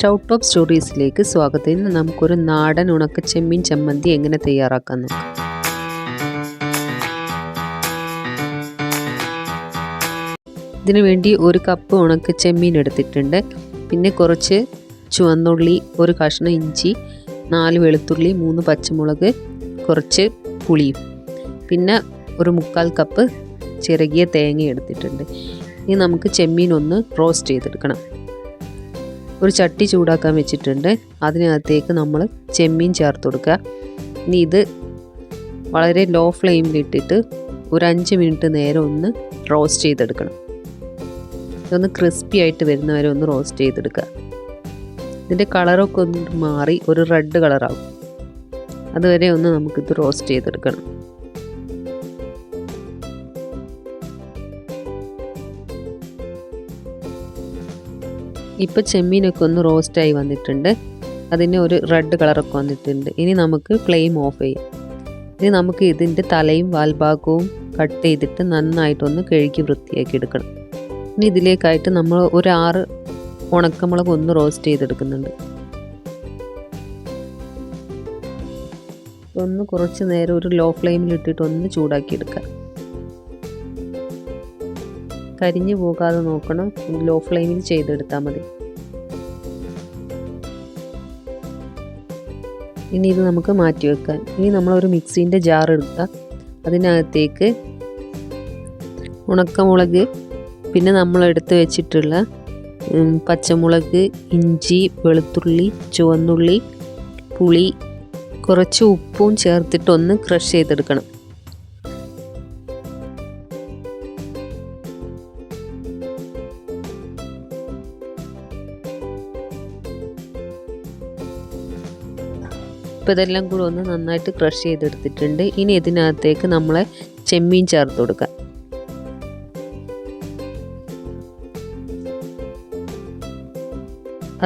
Stove top സ്റ്റോറീസിലേക്ക് സ്വാഗതം. ഇന്ന് നമുക്കൊരു നാടൻ ഉണക്കച്ചെമ്മീൻ ചമ്മന്തി എങ്ങനെ തയ്യാറാക്കാൻ നോക്കാം. ഇതിനു വേണ്ടി ഒരു കപ്പ് ഉണക്കച്ചെമ്മീൻ എടുത്തിട്ടുണ്ട്. പിന്നെ കുറച്ച് ചുവന്നുള്ളി, ഒരു കഷ്ണം ഇഞ്ചി, 4 വെളുത്തുള്ളി, 3 പച്ചമുളക്, കുറച്ച് പുളിയും, പിന്നെ ഒരു 1/4 കപ്പ് ചിരകിയ തേങ്ങ എടുത്തിട്ടുണ്ട്. ഇനി നമുക്ക് ചെമ്മീൻ ഒന്ന് റോസ്റ്റ് ചെയ്തെടുക്കണം. ഒരു ചട്ടി ചൂടാക്കാൻ വെച്ചിട്ടുണ്ട്. അതിനകത്തേക്ക് നമ്മൾ ചെമ്മീൻ ചേർത്ത് കൊടുക്കുക. ഇനി ഇത് വളരെ ലോ ഫ്ലെയിമിലിട്ടിട്ട് ഒരു 5 മിനിറ്റ് നേരം ഒന്ന് റോസ്റ്റ് ചെയ്തെടുക്കണം. ഇതൊന്ന് ക്രിസ്പി ആയിട്ട് വരുന്നവരെ ഒന്ന് റോസ്റ്റ് ചെയ്തെടുക്കുക. ഇതിൻ്റെ കളറൊക്കെ ഒന്ന് മാറി ഒരു റെഡ് കളറാകും. അതുവരെ ഒന്ന് നമുക്കിത് റോസ്റ്റ് ചെയ്തെടുക്കണം. ഇപ്പോൾ ചെമ്മീനൊക്കെ ഒന്ന് റോസ്റ്റായി വന്നിട്ടുണ്ട്. അതിന് ഒരു റെഡ് കളറൊക്കെ വന്നിട്ടുണ്ട്. ഇനി നമുക്ക് ഫ്ലെയിം ഓഫ് ചെയ്യാം. ഇനി നമുക്ക് ഇതിൻ്റെ തലയും വാൽഭാഗവും കട്ട് ചെയ്തിട്ട് നന്നായിട്ടൊന്ന് കഴുകി വൃത്തിയാക്കി എടുക്കണം. ഇനി ഇതിലേക്കായിട്ട് നമ്മൾ ഒരു 6 ഉണക്കമുളക് ഒന്ന് റോസ്റ്റ് ചെയ്തെടുക്കുന്നുണ്ട്. ഒന്ന് കുറച്ച് നേരം ഒരു ലോ ഫ്ലെയിമിലിട്ടിട്ട് ഒന്ന് ചൂടാക്കി എടുക്കുക. കരിഞ്ഞു പോകാതെ നോക്കണം. ലോ ഫ്ലെയിമിൽ ചെയ്തെടുത്താൽ മതി. ഇനി ഇത് നമുക്ക് മാറ്റി വെക്കാൻ. ഇനി നമ്മളൊരു മിക്സീൻ്റെ ജാർ എടുക്കുക. അതിനകത്തേക്ക് ഉണക്കമുളക്, പിന്നെ നമ്മൾ എടുത്ത് വെച്ചിട്ടുള്ള പച്ചമുളക്, ഇഞ്ചി, വെളുത്തുള്ളി, ചുവന്നുള്ളി, പുളി, കുറച്ച് ഉപ്പും ചേർത്തിട്ടൊന്ന് ക്രഷ് ചെയ്തെടുക്കണം. ഇപ്പോൾ ഇതെല്ലാം കൂടെ ഒന്ന് നന്നായിട്ട് ക്രഷ് ചെയ്തെടുത്തിട്ടുണ്ട്. ഇനി ഇതിനകത്തേക്ക് നമ്മൾ ചെമ്മീൻ ചേർത്ത് കൊടുക്കാം.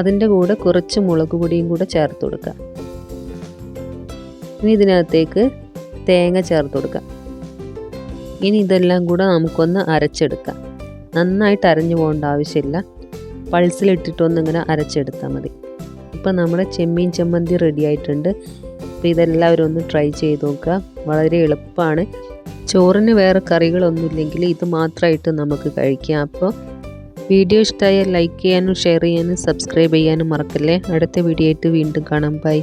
അതിൻ്റെ കൂടെ കുറച്ച് മുളക് പൊടിയും കൂടെ ചേർത്ത് കൊടുക്കുക. ഇനി ഇതിനകത്തേക്ക് തേങ്ങ ചേർത്ത് കൊടുക്കുക. ഇനി ഇതെല്ലാം കൂടെ നമുക്കൊന്ന് അരച്ചെടുക്കാം. നന്നായിട്ട് അരഞ്ഞു പോകേണ്ട ആവശ്യമില്ല. പൾസിലിട്ടിട്ടൊന്നിങ്ങനെ അരച്ചെടുത്താൽ മതി. ഇപ്പം നമ്മുടെ ചെമ്മീൻ ചമ്മന്തി റെഡി ആയിട്ടുണ്ട്. അപ്പോൾ ഇതെല്ലാവരും ഒന്ന് ട്രൈ ചെയ്ത് നോക്കുക. വളരെ എളുപ്പമാണ്. ചോറിന് വേറെ കറികളൊന്നുമില്ലെങ്കിൽ ഇത് മാത്രമായിട്ട് നമുക്ക് കഴിക്കാം. അപ്പോൾ വീഡിയോ ഇഷ്ടമായാൽ ലൈക്ക് ചെയ്യാനും ഷെയർ ചെയ്യാനും സബ്സ്ക്രൈബ് ചെയ്യാനും മറക്കല്ലേ. അടുത്ത വീഡിയോ ആയിട്ട് വീണ്ടും കാണാം. ബൈ.